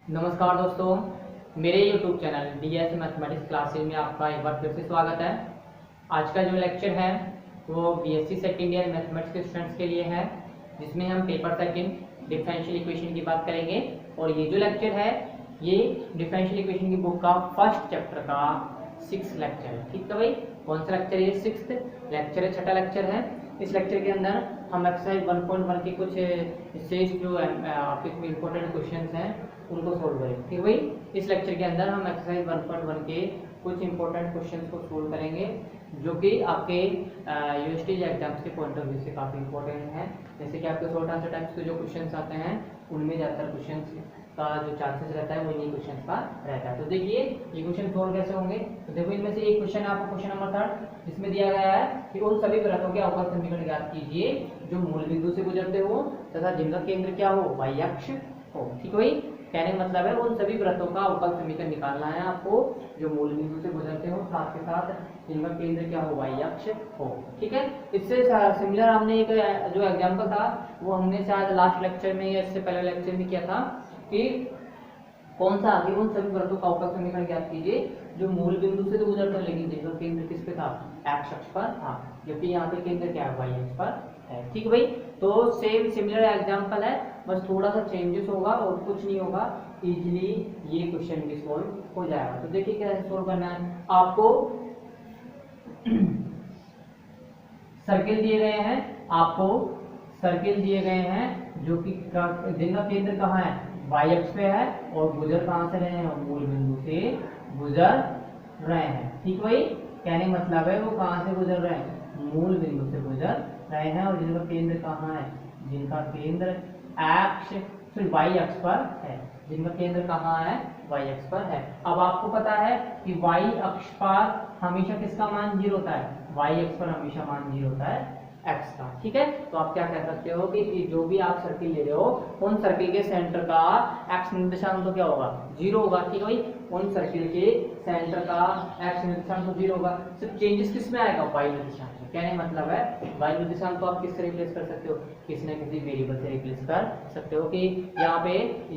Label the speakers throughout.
Speaker 1: नमस्कार दोस्तों, मेरे YouTube channel DS mathematics classes में आपका एक बार फिर से स्वागत है। आज का जो लेक्चर है वो BSc सेकंड ईयर मैथमेटिक्स के स्टूडेंट्स के लिए है, जिसमें हम पेपर सेकंड डिफरेंशियल इक्वेशन की बात करेंगे। और ये जो लेक्चर है ये डिफरेंशियल इक्वेशन की बुक का फर्स्ट चैप्टर का 6th लेक्चर है। ठीक है भाई, कौन सा लेक्चर है? 6th लेक्चर है, छठा लेक्चर है। इस लेक्चर के अंदर हम एक्सरसाइज 1.1 के कुछ शेष जो आपके इम्पोर्टेंट क्वेश्चंस हैं उनको सोल्व करेंगे। ठीक है भाई, इस लेक्चर के अंदर हम एक्सरसाइज 1.1 के कुछ इंपॉर्टेंट क्वेश्चंस को सोल्व करेंगे जो कि आपके यूनिवर्सिटी एग्जाम्स के पॉइंट ऑफ व्यू से काफ़ी इंपॉर्टेंट है। जैसे कि आपके शॉर्ट आंसर टाइप्स के जो क्वेश्चंस आते हैं उनमें ज़्यादातर क्वेश्चंस का जो चांसेस रहता है वो इन्हीं क्वेश्चन का रहता है। तो देखिए ये क्वेश्चन सोल्व कैसे होंगे। तो देखो इनमें से एक क्वेश्चन आपको क्वेश्चन नंबर 3 जिसमें दिया गया है कि उन सभी वृत्तों के अवकल समीकरण ज्ञात कीजिए जो मूल बिंदु से गुजरते हो तथा जिनका केंद्र क्या हो, वाई अक्ष हो। ठीक है भाई, कहने का मतलब है उन सभी वृत्तों का अवकल समीकरण निकालना है आपको जो मूल बिंदु से गुजरते हो, साथ के साथ जिनका केंद्र क्या हो, वाई अक्ष हो। ठीक है, इससे सिमिलर हमने एक जो एग्जांपल था वो हमने शायद लास्ट लेक्चर में या इससे पहले लेक्चर में किया था कि कौन सा आगे उन सभी वृत्तों का अवकल समीकरण ज्ञात कीजिए जो मूल बिंदु से तो गुजरते हैं लेकिन जिनका केंद्र किस पे था, एक्स अक्ष पर था, जबकि यहाँ पे केंद्र क्या है, वाई अक्ष पर है। ठीक है भाई, तो सेम सिमिलर एग्जांपल है, बस थोड़ा सा चेंजेस होगा और कुछ नहीं होगा, इजीली ये क्वेश्चन भी सॉल्व हो जाएगा। तो देखिए कैसे सॉल्व करना है। आपको सर्किल दिए गए हैं, आपको सर्किल दिए गए हैं जो कि जिनका केंद्र कहाँ है, वाई अक्ष पे है और गुजर कहाँ से रहे हैं, मूल बिंदु से गुजर रहे हैं। ठीक भाई, कहने मतलब है वो कहाँ से गुजर रहे हैं, मूल बिंदु से गुजर रहे हैं और जिनका केंद्र कहाँ है, जिनका केंद्र वाई अक्ष पर है, जिनका केंद्र कहाँ है, वाई अक्ष पर है। अब आपको पता है कि वाई अक्ष पर हमेशा किसका मान 0 होता है, वाई अक्ष पर हमेशा मान 0 होता है एक्स का। ठीक है, तो आप क्या कह सकते हो कि जो भी आप सर्किल ले रहे हो उन सर्किल के सेंटर का एक्स निर्देशांक तो क्या होगा, 0 होगा। ठीक है भाई, उन सर्किल के सेंटर का एक्स निर्देशांक तो 0 होगा। सिर्फ चेंजेस किस में आएगा, वाई निर्देशांक। कहने मतलब है वाई निर्देशांक को आप किससे रिप्लेस कर सकते हो, किसी न किसी वेरिएबल से रिप्लेस कर सकते हो। कि यहाँ पे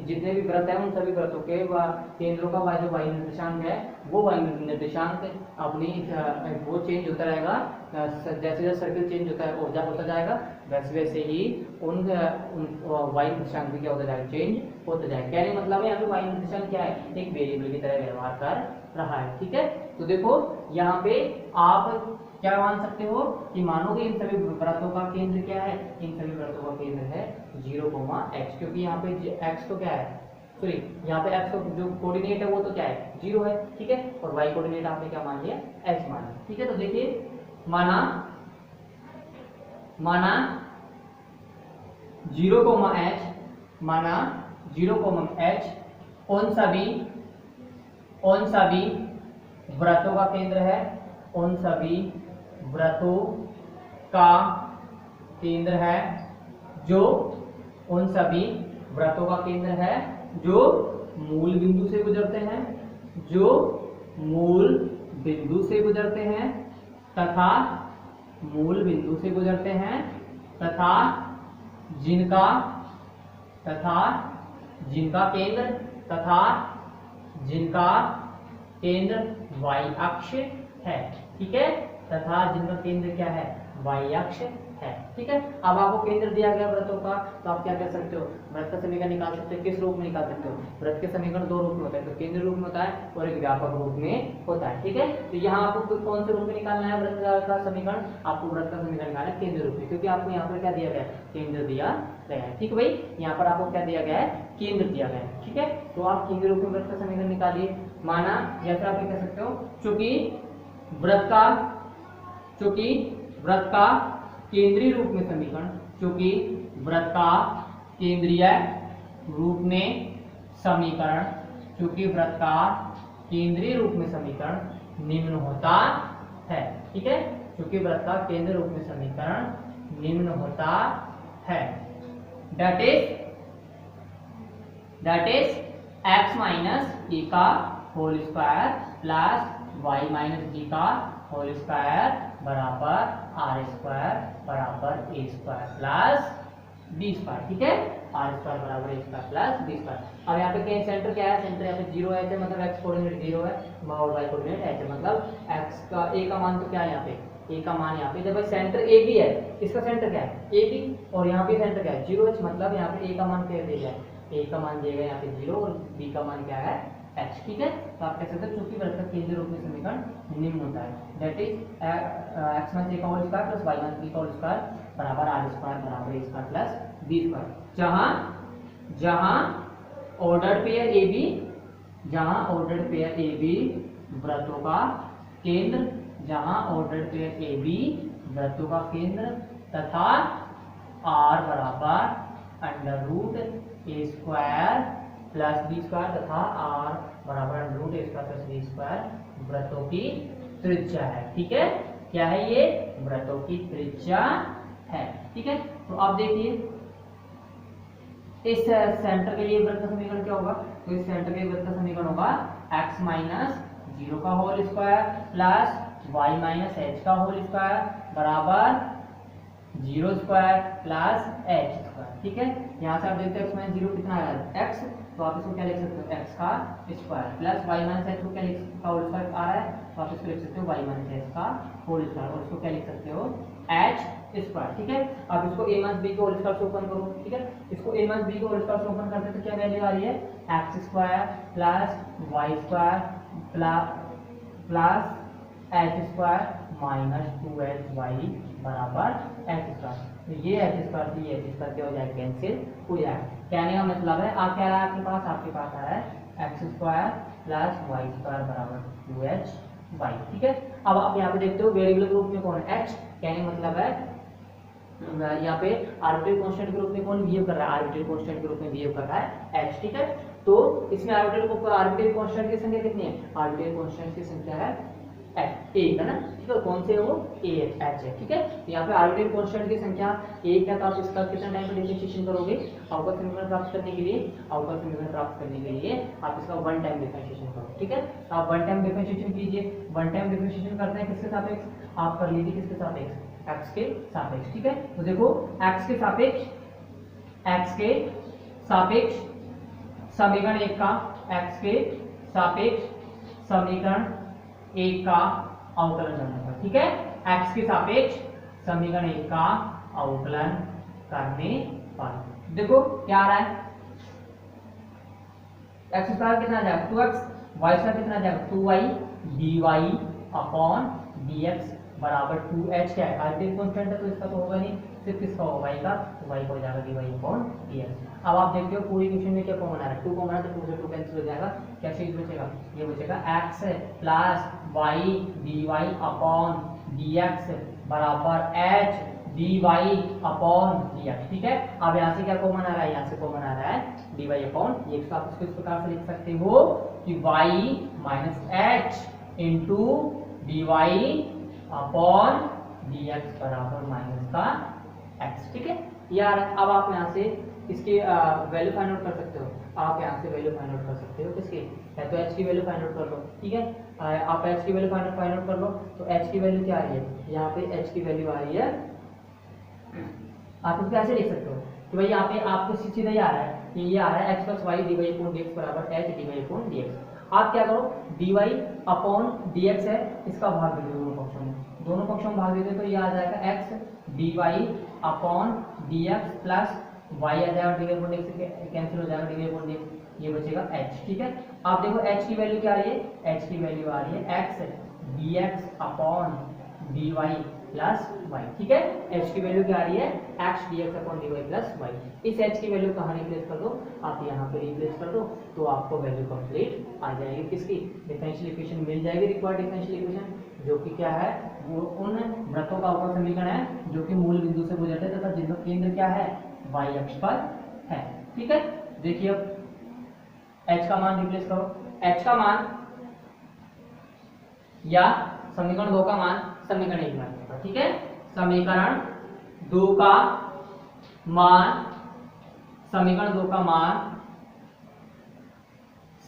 Speaker 1: जितने भी वृत्त है उन सभी वृत्तों के केंद्रों का जो वाई निर्देशांक है वो वाई निर्देशांक अपनी वो चेंज होता रहेगा, जैसे जैसे सर्किल चेंज होता है होता जाएगा वैसे वैसे ही उन वाई निर्देशांक भी क्या होता जाएगा, चेंज होता जाएगा। कहने मतलब है यहाँ पे वाई निर्देशांक क्या है, एक वेरिएबल की तरह व्यवहार कर रहा है। ठीक है, तो देखो यहाँ पे आप क्या मान सकते हो कि मानो कि इन सभी वृत्तों का केंद्र क्या है, इन सभी वृत्तों का केंद्र है 0, क्योंकि यहाँ पे x तो क्या है, सॉरी यहाँ पे x तो जो कोऑर्डिनेट है वो तो क्या है, 0 है। ठीक है, और y कोऑर्डिनेट आपने क्या मान लिया, h मान लिया। ठीक है, तो देखिए माना 0,h, माना 0,h उन सभी वृत्तों का केंद्र है, उन सभी वृत्तों का केंद्र है जो उन सभी वृत्तों का केंद्र है जो मूल बिंदु से गुजरते हैं, जो मूल बिंदु से गुजरते हैं तथा मूल बिंदु से गुजरते हैं तथा जिनका केंद्र वाई अक्ष है। ठीक है, तथा जिनका केंद्र क्या है, वाई अक्ष है। ठीक है, अब आपको केंद्र दिया गया वृत्तों का, तो आप क्या कर सकते हो, वृत्त का समीकरण निकाल सकते हो। किस रूप में निकाल सकते हो, वृत्त के समीकरण 2 रूप में होता है, तो केंद्र रूप में होता है और एक व्यापक रूप में होता है। ठीक है, तो यहाँ आपको कौन से रूप में निकालना है वृत्त का समीकरण, आपको वृत्त का समीकरण निकालना है केंद्र रूप में, क्योंकि आपको यहाँ पर क्या दिया गया है, केंद्र दिया गया है। ठीक है भाई, यहाँ पर आपको क्या दिया गया है, केंद्र दिया गया है। ठीक है, तो आप केंद्र रूप में वृत्त का समीकरण निकालिए। माना या फिर आप कह सकते हो चूंकि वृत्त का केंद्रीय रूप में समीकरण, चूंकि वृत्त का केंद्रीय रूप में समीकरण, चूंकि वृत्त का केंद्रीय रूप में समीकरण निम्न होता है। ठीक है, चूंकि वृत्त का केंद्र रूप में समीकरण निम्न होता है, that is x minus A का whole square plus y minus B का होल स्क्वायर बराबर r स्क्वायर बराबर a square plus b square. ठीक है, आर स्क्वायर बराबर A square plus B square. अब यहाँ पे सेंटर क्या है, सेंटर यहाँ पे 0 है, मतलब एक्स कोऑर्डिनेट 0 है और वाई कोऑर्डिनेट एच है, मतलब एक्स का ए का मान तो क्या है यहाँ पे, ए का मान यहाँ पे जब सेंटर ए बी है, इसका सेंटर क्या है ए बी, और यहाँ पे सेंटर क्या है 0 एच, मतलब यहाँ पे ए का मान क्या दिया जाए, ए का मान दिएगा यहाँ पे 0 और बी का मान क्या है एच। ठीक है, तो आप कह सकते हैं चूंकि वृत्त का केंद्र रूप में समीकरण निम्न होता है, that is X minus A का whole square plus Y minus B का होल स्क्वायर बराबर आर स्क्वायर बराबर A square plus B square. जहां ऑर्डर्ड पेयर ए बी, जहां ऑर्डर्ड पेयर ए बी वृत्तों का केंद्र, जहां ऑर्डर्ड पेयर ए बी वृत्तों का केंद्र तथा आर बराबर अंडर रूट ए स्क्वायर प्लस बी स्क्वायर तथा आर बराबर अंडर रूट ए स्क्वायर प्लस बी स्क्वायर वृत्तों की त्रिज्या है। ठीक है, क्या है ये, वृत्तों की त्रिज्या है। ठीक है, तो अब देखिए इस सेंटर के लिए वृत्त का समीकरण क्या होगा, तो इस सेंटर के लिए वृत्त का समीकरण होगा x माइनस 0 का whole square plus y minus h का होल स्क्वायर बराबर 0 स्क्वायर प्लस h स्क्वायर। ठीक है, यहाँ से आप देखते हैं x माइनस 0 कितना आया x, तो आप इसको क्या लिख सकते हो x का square plus y minus h को क्या लिख सकते हो, होल स्क्वायर आ रहा है, तो आप इसको लिख सकते हो y माइनस h का होल स्क्वायर, और इसको क्या लिख सकते हो h स्क्वायर। ठीक है, अब इसको a माइनस b के होल स्क्वायर से ओपन करो। ठीक है, इसको a माइनस b के होल स्क्वायर से ओपन करते तो क्या वैल्यू आ रही है, x square plus y square plus h square minus 2hy बराबर h स्क्वायर। तो ये h स्क्वायर से ये h स्क्वायर क्या हो जाएगा, कैंसिल हो जाएगा। कहने का मतलब है आप क्या रहा है आपके पास आ रहा है x square plus y square बराबर 2hy। ठीक है, अब आप यहाँ पे देखते हो वेरिएबल के रूप में कौन है h, कहने का मतलब है यहाँ पे आर्बिट्रेरी कांस्टेंट के रूप में कौन बिहेव कर रहा है, आर्बिट्रेरी कांस्टेंट के रूप में बिहेव कर रहा है h। ठीक है, तो इसमें आर्बिट्रेरी कांस्टेंट की संख्या कितनी है, आर्बिट्रेरी कांस्टेंट की संख्या है ए है ना। ठीक है, कौन से है वो ए एच है। ठीक है, यहाँ पे आर्बिट्रेरी कांस्टेंट की संख्या एक है, तो आप इसका कितना टाइम पे डिफरेंशिएशन करोगे, अवकल समीकरण प्राप्त करने के लिए, अवकल समीकरण प्राप्त करने के लिए आप इसका वन टाइम डिफरेंशिएशन करो। ठीक है, तो आप वन टाइम डिफरेंशिएशन कीजिए, वन टाइम डिफरेंशिएशन करते हैं किसके सापेक्ष, आप कर लीजिए किसके सापेक्ष, x के सापेक्ष। ठीक है, तो देखो x के सापेक्ष समीकरण 1 का, x के सापेक्ष समीकरण 1 का अवकलन करने पर। ठीक है, x के सापेक्ष समीकरण 1 का अवकलन करने पर देखो क्या आ रहा है, x स्क्वायर कितना आ जाएगा 2x, y स्क्वायर कितना आ जाएगा 2y dy अपॉन dx बराबर 2h। क्या है, आर्बिट्रेरी कांस्टेंट है तो इसका तो होगा नहीं, सिर्फ किसका होगा y का, तो y हो जाएगा dy अपॉन dx। अब आप देखते हो पूरी इक्वेशन में क्या कॉमन आ रहा है, 2 कॉमन है तो 2 से 2 कैंसिल हो जाएगा, क्या चीज बचेगा, ये बचेगा x plus y dy upon dx बराबर h dy अपॉन dx। ठीक है, अब यहाँ से क्या कॉमन आ रहा है, यहाँ से कॉमन आ रहा है dy अपॉन dx। आप इसको इस प्रकार से लिख सकते हो कि y minus h into dy upon dx बराबर माइनस का x। ठीक है यार, अब आप यहाँ से इसकी वैल्यू फाइंड आउट कर सकते हो, आप यहाँ से वैल्यू फाइंड आउट कर सकते हो किसकी, है तो h की वैल्यू फाइंड आउट कर लो। ठीक है, आप h की वैल्यू फाइंड आउट कर लो, तो h की वैल्यू क्या आ रही है, यहाँ पे h की वैल्यू आ रही है, आप इसको ऐसे लिख सकते हो कि भाई यहाँ पे आपको सीधा ही आ रहा है कि ये आ रहा है x plus Y D Y upon D X बराबर h D Y upon D X. आप क्या करो, dy अपॉन dx है, इसका भाग दे दो दोनों पक्षों में भाग देते तो ये आ जाएगा x dy upon dx plus y आ जाएगा dy अपॉन dx कैंसिल हो जाएगा dy अपॉन dx, ये बचेगा h। ठीक है, आप देखो h की वैल्यू क्या आ रही है, h की वैल्यू आ रही है x dx upon dy plus y। ठीक है, h की वैल्यू क्या आ रही है, x dx upon dy plus y। इस h की वैल्यू कहाँ रिप्लेस कर दो, आप यहाँ पे रिप्लेस कर दो, तो आपको वैल्यू कंप्लीट आ जाएगी, किसकी, डिफरेंशियल इक्वेशन मिल जाएगी, रिक्वायर्ड डिफरेंशियल इक्वेशन, जो कि क्या है, वो उन वृत्तों का अवकल समीकरण है जो कि मूल बिंदु से गुजरते हैं तथा जिनका केंद्र क्या है, y अक्ष पर है। ठीक है, देखिए अब h का मान रिप्लेस करो, h का मान या समीकरण 2 का मान समीकरण 1 में। ठीक है, समीकरण 2 का मान, समीकरण 2 का मान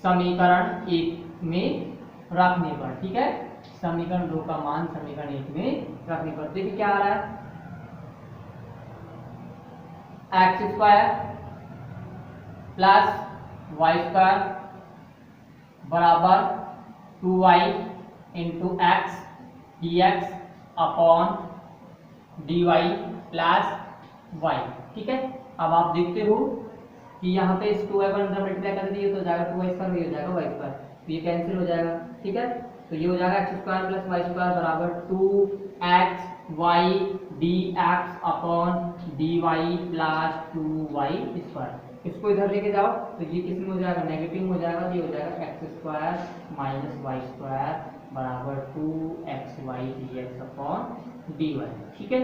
Speaker 1: समीकरण 1 में रखने पर। ठीक है, समीकरण 2 का मान समीकरण 1 में रखने पर देखिए क्या आ रहा है, x square plus Y square बराबर 2y into X D X upon D Y plus Y. ठीक है, अब आप देखते हो कि यहाँ पे इस 2y पर अंदर मल्टीप्लाई कर दिए तो जाएगा 2y स्क्वायर, ये हो जाएगा y स्क्वायर, तो ये कैंसिल हो जाएगा। ठीक है, तो ये हो जाएगा X square plus Y square बराबर 2x y D X upon D Y plus 2y square. इसको इधर लेके जाओ तो ये किस में हो जाएगा, नेगेटिव हो जाएगा, ये हो जाएगा X square minus Y square बराबर 2xy dx अपॉन dy। ठीक है,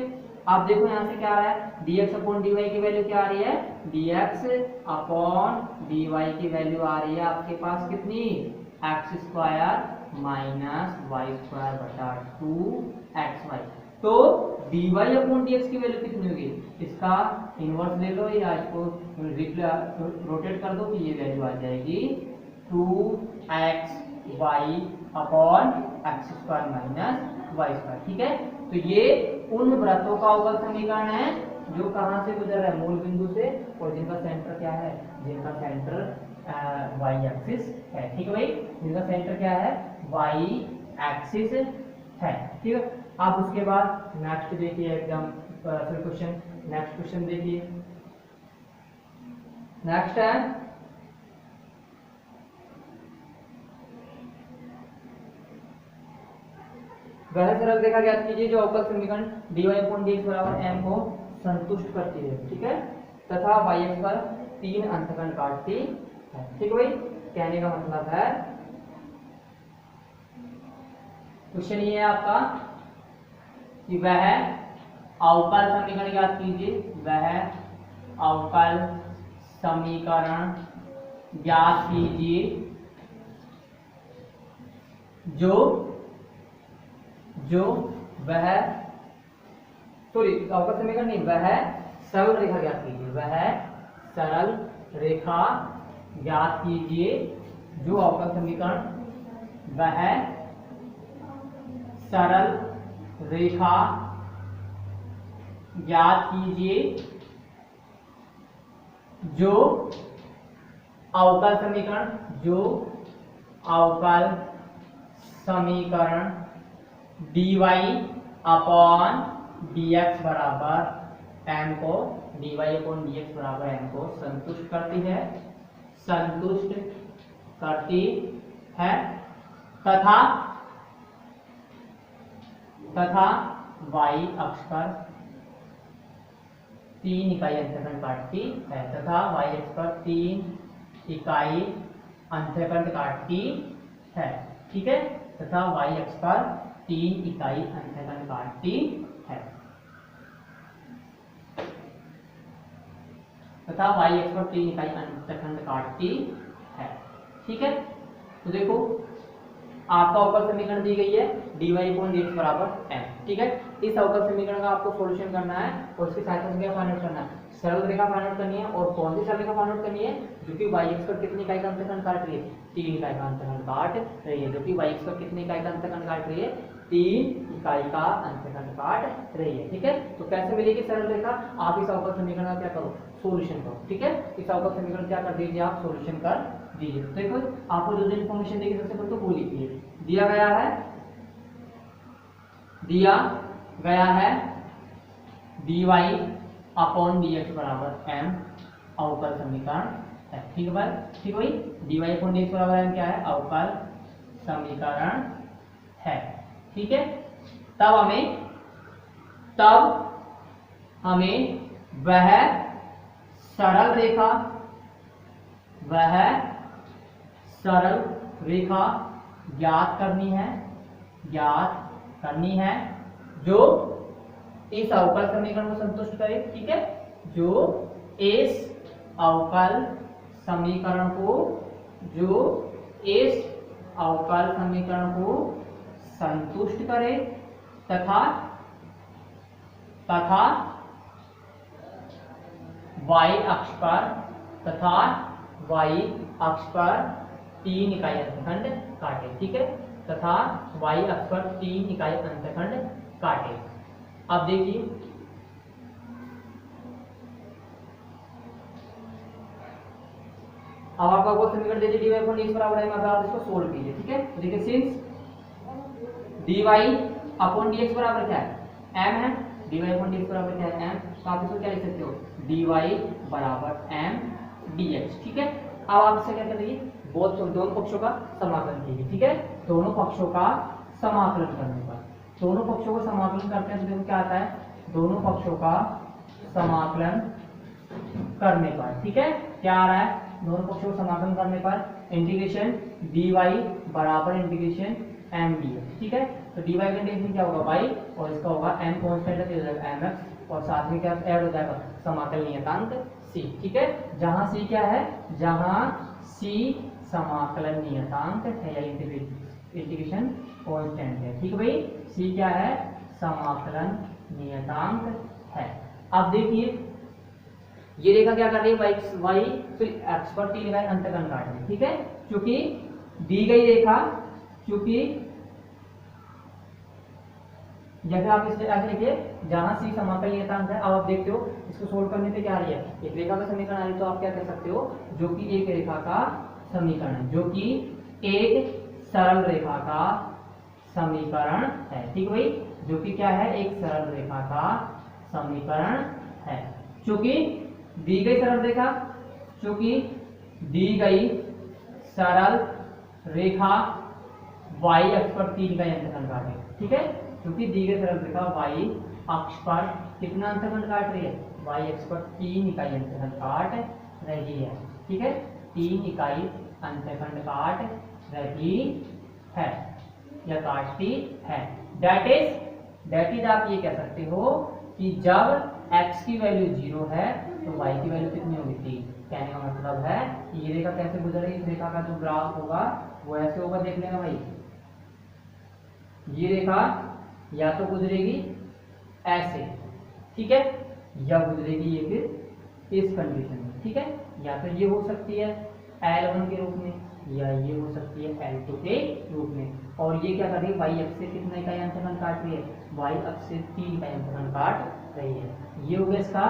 Speaker 1: आप देखो यहाँ से क्या आ रहा है, dx अपॉन dy की वैल्यू क्या आ रही है, dx अपॉन dy की वैल्यू आ रही है आपके पास कितनी, X square minus Y square बटा 2xy। तो dy अपॉन dx की वैल्यू कितनी होगी, इसका इनवर्स ले लो या इसको रोटेट कर दो कि ये वैल्यू आ जाएगी 2xy upon X square minus Y square. ठीक है, तो ये उन वृत्तों का अवकल समीकरण है जो कहाँ से गुजर रहा है, मूल बिंदु से, और जिनका सेंटर क्या है, जिनका सेंटर वाई एक्सिस है। ठीक है भाई, जिनका सेंटर क्या है, वाई एक्सिस है। ठीक है, आप उसके बाद नेक्स्ट देखिए एकदम क्वेश्चन, नेक्स्ट क्वेश्चन देखिए, नेक्स्ट है वह सरल रेखा ज्ञात कीजिए जो अवकल समीकरण dy अपॉन dx बराबर m को संतुष्ट करती है। ठीक है, तथा y अक्ष पर 3 अंतःखंड काटती है। ठीक है भाई, कहने का मतलब है क्वेश्चन ये है आपका कि वह अवकल समीकरण ज्ञात कीजिए, वह अवकल समीकरण ज्ञात कीजिए जो वह अवकल समीकरण नहीं, वह सरल रेखा ज्ञात कीजिए, वह सरल रेखा ज्ञात कीजिए जो अवकल समीकरण, वह सरल रेखा ज्ञात कीजिए जो अवकल समीकरण dy अपॉन dx बराबर m को, dy अपॉन dx बराबर m को संतुष्ट करती है तथा y अक्ष पर 3 इकाई अंतःखंड काटती है, तथा y अक्ष पर 3 इकाई अंतःखंड काटती है। ठीक है, तथा y अक्ष पर 3 इकाई अंतःखंड काटती है, तथा y अक्ष पर 3 इकाई अंतःखंड काटती है। ठीक है, तो देखो आपका अवकल समीकरण दी गई है dy अपॉन dx बराबर m। ठीक है, इस अवकल समीकरण का आपको सॉल्यूशन करना है और उसकी सहायता से क्या फाइंड आउट करना है, सरल रेखा फाइंड आउट करनी है। और कौन सी सरल रेखा फाइंड आउट करनी है, जो कि y अक्ष पर कितनी इकाई का अंतःखंड काट रही है, 3 इकाई का अंतःखंड काट रही है, जो कि y अक्ष पर कितनी इकाई का अंतःखंड काट रही है, 3 इकाई का अंतःखंड काट रही है। ठीक है, तो कैसे मिलेगी सरल रेखा, आप इस अवकल समीकरण का क्या करो, सॉल्यूशन करो। ठीक है, इस अवकल समीकरण क्या कर दीजिए, आप सॉल्यूशन कर दीजिए। तो देखो आपको जो इन्फॉर्मेशन देगी सबसे पहले तो वो लिखिए, दिया गया है dy अपॉन dx बराबर m अवकल समीकरण है। ठीक है भाई, ठीक भाई, dy अपॉन dx बराबर m क्या है, अवकल समीकरण है। ठीक है, तब हमें वह सरल रेखा ज्ञात करनी है जो इस अवकल समीकरण को संतुष्ट करे। ठीक है, जो इस अवकल समीकरण को संतुष्ट करे तथा y अक्ष पर 3 इकाई अंतःखंड काटे। ठीक है, तथा y अक्ष पर 3 इकाई अंतःखंड काटे। अब देखिए अब आपका वो समीकरण दे दी dy अपॉन dx बराबर है, अब आप इसको सोल्व कीजिए। ठीक है, तो देखिए सिंस dy अपॉन dx बराबर क्या है, m है, dy अपॉन dx बराबर क्या है, m, तो आप इसको क्या लिख सकते हो, dy बराबर m dx। ठीक है, अब आप इससे क्या करिए, दोनों पक्षों का समाकलन कीजिए। ठीक है, दोनों पक्षों का समाकलन करने पर, दोनों पक्षों को समाकलन करते हैं तो देखो क्या आता है, दोनों पक्षों का समाकलन करने पर, ठीक है, क्या आ रहा है, दोनों पक्षों को समाकलन करने पर इंटीग्रेशन dy बराबर इंटीग्रेशन m dx। ठीक है, तो dy का इंटीग्रेशन क्या होगा y, और इसका होगा m कांस्टेंट है तो हो जाएगा mx, और साथ में क्या ऐड हो जाएगा समाकल नियतांक c। ठीक है, जहां c क्या है, जहां c समाकलन नियतांक है या इंटीग्रेशन कांस्टेंट है। ठीक है भाई, c क्या है, समाकलन नियतांक है। अब देखिए ये रेखा क्या कर रही है, y फिर x पर 3 का अंतःखंड काट रही है। ठीक है, क्योंकि दी गई रेखा, क्योंकि या फिर आप इसे ऐसे लिखिए जहां c समाकल नियतांक है। अब आप देखते हो इसको सोल्व करने पे क्या आ रही है, एक रेखा का समीकरण आ रही है, तो आप क्या कह सकते हो, जो कि एक रेखा का समीकरण है, जो कि एक सरल रेखा का समीकरण है। ठीक भाई, जो कि क्या है, एक सरल रेखा का समीकरण है, क्योंकि दी गई सरल रेखा, क्योंकि दी गई सरल रेखा y अक्ष पर 3 का अंतःखंड काटे। ठीक है, क्योंकि दी गई सरल रेखा y अक्ष पर कितना अंतःखंड काट रही है, y अक्ष पर 3 इकाई अंतःखंड काट रही है। ठीक है, 3 इकाई अंतःखंड काट रही है या काटती है। दैट इज आप ये कह सकते हो कि जब x की वैल्यू 0 है तो y की वैल्यू कितनी होगी, 3। कहने का मतलब है कि ये रेखा कैसे गुजर रही है, इस रेखा का जो ग्राफ होगा वो ऐसे होगा, देख लेना भाई, ये रेखा या तो गुजरेगी ऐसे, ठीक है, या गुजरेगी ये फिर इस कंडीशन में। ठीक है, या फिर ये हो सकती है L1 के रूप में, या ये हो सकती है L2 के रूप में, और ये क्या कर रही है, y अक्ष से कितने का अंतःखंड काट रही है, y अक्ष से 3 का अंतःखंड काट रही है। ये हो गया इसका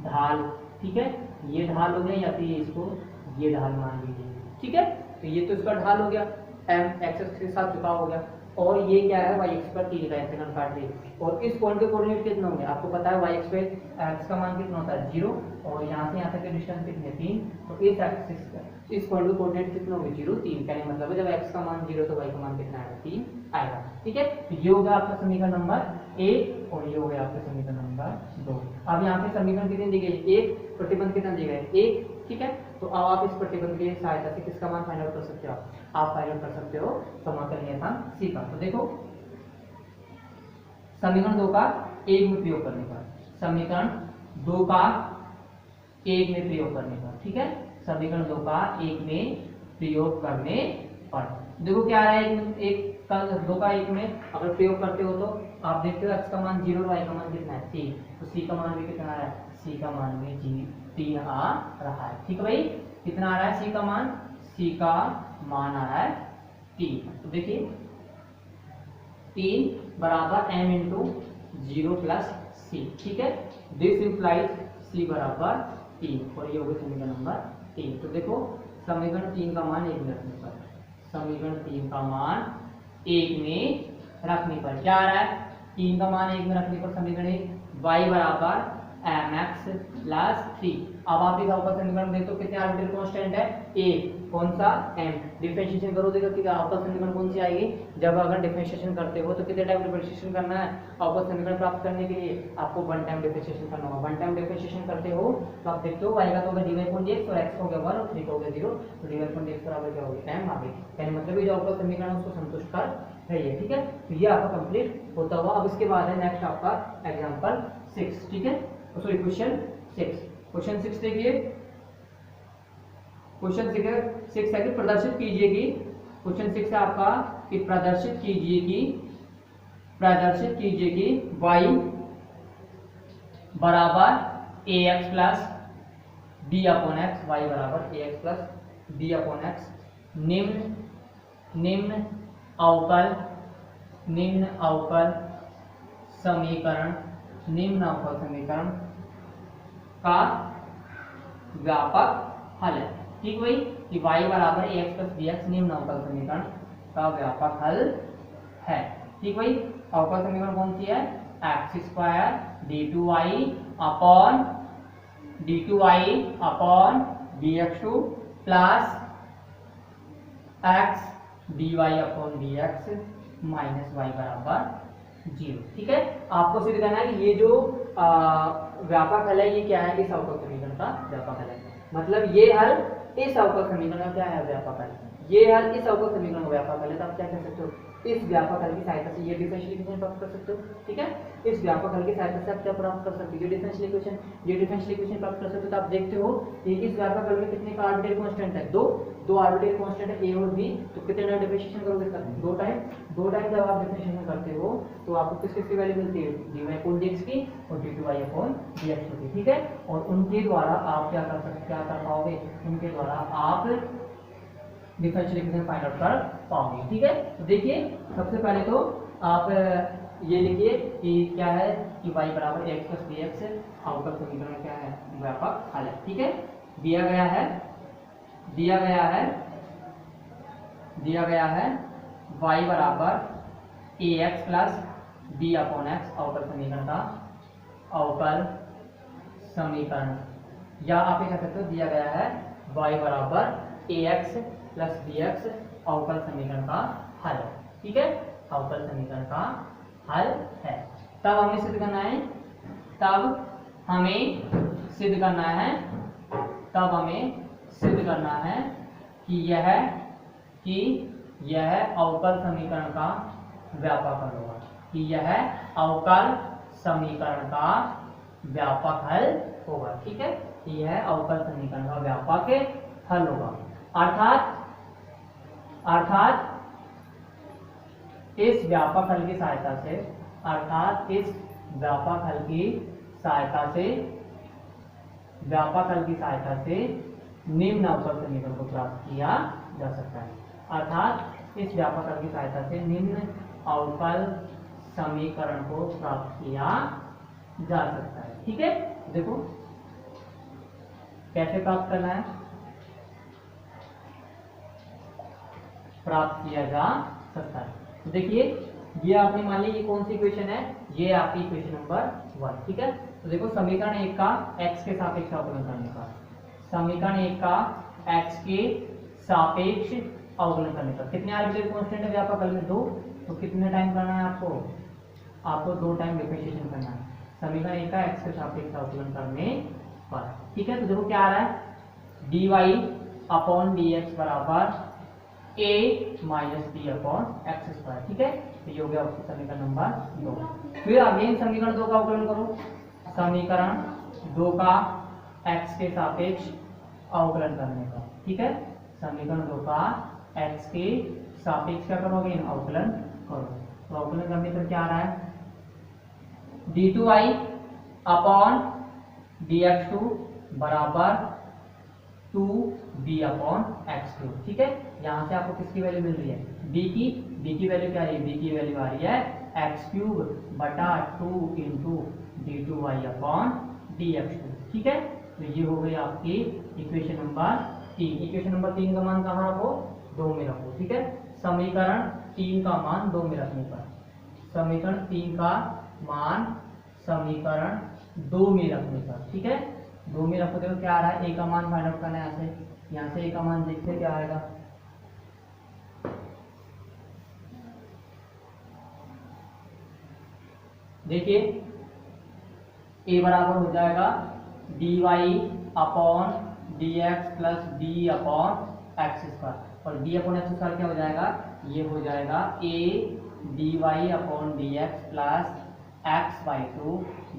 Speaker 1: ढाल। ठीक है, ये ढाल हो गया, या फिर इसको ये ढाल मान लीजिए। ठीक है, तो ये तो इसका ढाल हो गया, m एक्स के साथ झुकाव हो गया, और ये क्या है, y एक्स पर 3 का अंतःखंड काट रही है। और इस पॉइंट के कोऑर्डिनेट कितने होंगे, आपको पता है y एक्स पे x का मान कितना होता है, 0, और यहाँ से यहाँ तक की डिस्टेंस कितनी है, 3, तो इस एक्सिस का इस पॉइंट के कोऑर्डिनेट कितने होंगे, 0, 3। कहने का मतलब है जब x का मान 0 तो y का मान कितना आएगा, 3 आएगा। ठीक है, तो ये हो गया आपका समीकरण नंबर 1, और ये हो गया आपका समीकरण नंबर 2। अब यहाँ पे समीकरण कितने दी गई, 1, प्रतिबंध कितना दिया गया है, 1। ठीक है, तो अब आप इस प्रतिबंध की सहायता से किसका मान फाइंड आउट कर सकते हो, आप फाइंड आउट कर सकते हो समाकल नियतांक c का। तो देखो समीकरण 2 का 1 में प्रयोग करने पर, समीकरण 2 का 1 में प्रयोग करने पर, ठीक है, समीकरण 2 का 1 में प्रयोग करने पर देखो क्या आ रहा है, एक का 2 का 1 में अगर प्रयोग करते हो तो आप देखते हो x का मान 0 और y का मान कितना है, 3, तो c का मान भी कितना आ रहा है, c का मान भी 3 आ रहा है। ठीक है भाई, कितना आ रहा है, c का मान आ रहा है 3। तो देखिए 3 बराबर m इंटू 0 प्लस c। ठीक है, दिस इंप्लाइज c बराबर 3, और ये हो गया समीकरण नंबर 3। तो देखो समीकरण 3 का मान 1 में रखने पर, समीकरण 3 का मान 1 में रखने पर क्या आ रहा है, 3 का मान 1 में रखने पर समीकरण 1 y बराबर mx प्लस 3। अब आप इस अवकल समीकरण देखो तो कितने आर्बिट्ररी कांस्टेंट है, a, कौन सा, m। डिफरेंशिएशन करो देखो कि अवकल समीकरण कौन सी आएगी, जब अगर डिफरेंशिएशन करते हो तो कितने टाइम डिफरेंशिएशन करना है, अवकल समीकरण प्राप्त करने के लिए आपको 1 टाइम डिफरेंशिएशन करना होगा। 1 टाइम डिफरेंशिएशन करते हो तो आप देखते हो y का तो होगा dy अपॉन dx, और x का हो गया 1 और 3 का हो गया 0, तो dy अपॉन dx बराबर क्या हो गया, m आ गई। यानी मतलब ये जो अवकल समीकरण है उसको संतुष्ट कर रही है। ठीक है, तो ये आपका कंप्लीट होता हुआ। अब इसके बाद है नेक्स्ट आपका एग्जांपल 6। ठीक है, सॉरी क्वेश्चन 6। क्वेश्चन 6 देखिए, क्वेश्चन 6 है कि प्रदर्शित कीजिए कि, क्वेश्चन 6 है आपका कि प्रदर्शित कीजिए कि y बराबर ax plus b upon x, y बराबर ax plus b upon x निम्न अवकल समीकरण का व्यापक हल है। ठीक भाई, कि y बराबर ax प्लस bx निम्न अवकल समीकरण का व्यापक हल है। ठीक भाई, अवकल समीकरण कौन सी है? X square d2y upon dx2 plus x dy upon dx minus y बराबर 0। ठीक है, आपको सिद्ध करना है कि ये जो व्यापक हल है ये क्या है? इस अवकल समीकरण का व्यापक हल है। मतलब ये हल इस अवकल समीकरण का क्या है? व्यापक हल। ये हल इस अवकल समीकरण का व्यापक हल है। तो आप क्या कह सकते हो? इस व्यापक हल की सहायता से ये डिफरेंशियल इक्वेशन प्राप्त कर सकते हो। ठीक है, इस व्यापक हल की सहायता से आप क्या प्राप्त कर सकते हो? ये डिफरेंशियल इक्वेशन प्राप्त कर सकते हो। तो आप देखते हो कि इस व्यापक हल में कितने का आर्बिट्रेरी कांस्टेंट है? दो आर्बिट्रेरी कांस्टेंट है, a और b। तो कितने टाइम डिफरेंशिएशन करोगे इसका? दो टाइम जब आप डिफरेंशिएशन करते हो तो आपको किसकी वैल्यू मिलती है? dy/dx की और d2y/dx की। ठीक है, और उनके द्वारा आप क्या कर पाओगे? उनके द्वारा आप डिफरेंशियल इक्वेशन फाइंड आउट कर पाओगे। ठीक है, तो देखिए सबसे पहले तो आप ये लिखिए कि क्या है कि y बराबर ax प्लस bx अवकल समीकरण क्या है? व्यापक हल है। ठीक है, दिया गया है y बराबर ax plus b upon x अवकल समीकरण का अवकल समीकरण, या आप ये कह सकते हो दिया गया है y बराबर ax प्लस bx अवकल समीकरण का हल। ठीक है, अवकल समीकरण का हल है। तब हमें सिद्ध करना है कि यह अवकल समीकरण का व्यापक हल होगा। ठीक है, यह अवकल समीकरण का व्यापक हल होगा। अर्थात इस व्यापक हल की सहायता से निम्न अवकल समीकरण को प्राप्त किया जा सकता है। अर्थात इस व्यापक हल की सहायता से निम्न अवकल समीकरण को प्राप्त किया जा सकता है। ठीक है, देखो कैसे प्राप्त करना है? प्राप्त किया जा सकता है। तो देखिए ये आपने मान ली ये कौन सी इक्वेशन है? ये आपकी इक्वेशन नंबर 1। ठीक है, तो देखो समीकरण 1 का x के सापेक्ष अवकलन करने का, समीकरण 1 का x के सापेक्ष अवकलन करने का कितने आर्बिट्रेरी कांस्टेंट है व्यापक हल में? 2। तो कितने टाइम करना है आपको 2 टाइम डिफरेंशिएशन करना है समीकरण 1 का x के सापेक्ष अवकलन करने पर। ठीक है, तो देखो क्या आ रहा है? dy dx बराबर a minus b upon X square. ठीक है, तो ये हो गया समीकरण नंबर 2। फिर अगेन समीकरण 2 का अवकलन करो। समीकरण 2 का x के सापेक्ष अवकलन करने का। ठीक है, समीकरण 2 का x के सापेक्ष क्या करोगे? अवकलन करो। तो अवकलन करने पर क्या आ रहा है? d2y अपॉन dx2 बराबर 2b अपॉन x3। ठीक है, यहाँ से आपको किसकी वैल्यू मिल रही है? b की वैल्यू क्या है? b की वैल्यू आ रही है x³ बटा 2 इंटू d2y अपॉन dx2। ठीक है, तो ये हो गई आपकी इक्वेशन नंबर 3। इक्वेशन नंबर 3 का मान कहाँ रखो? 2 में रखो। ठीक है, समीकरण 3 का मान 2 में रखने पर, समीकरण 3 का मान समीकरण 2 में रखने पर। ठीक है, 2 में रखोगे तो क्या आ रहा है? a का मान फाइंड आउट करना है। यहाँ से a का मान देखते क्या आएगा? देखिए a बराबर हो जाएगा dy upon dx plus b upon X square, और b अपॉन एक्स स्क्वायर क्या हो जाएगा? ये हो जाएगा a dy upon dx plus x/2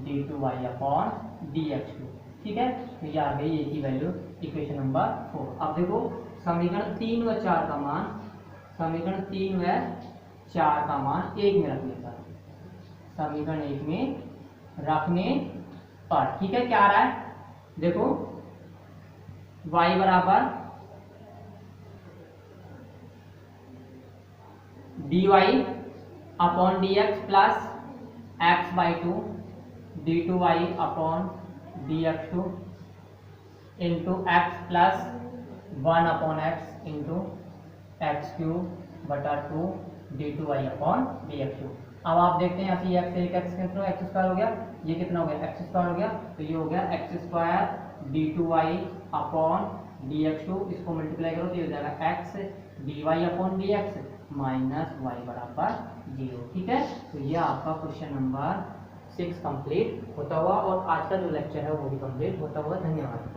Speaker 1: d2y upon dx2। ठीक है, तो ये आ गई a की वैल्यू इक्वेशन नंबर 4। अब देखो समीकरण 3 व 4 का मान, समीकरण 3 व 4 का मान 1 में रखने पर, समीकरण 1 में रखने पर। ठीक है, क्या आ रहा है? देखो y बराबर dy upon dx plus x/2 d2y upon dx2 into x plus 1/x into x³/2 d2y/dx3। अब आप देखते हैं यहाँ से x से एक x कैंसिल हो, x स्क्वायर हो गया, ये कितना हो गया x स्क्वायर हो गया, तो ये हो गया x² d2y/dx2। इसको मल्टीप्लाई करो तो ये हो जाएगा x dy/dx माइनस y बराबर 0। ठीक है, तो ये आपका क्वेश्चन नंबर 6 कंप्लीट होता हुआ और आज का जो लेक्चर है वो भी कंप्लीट होता हुआ। धन्यवाद।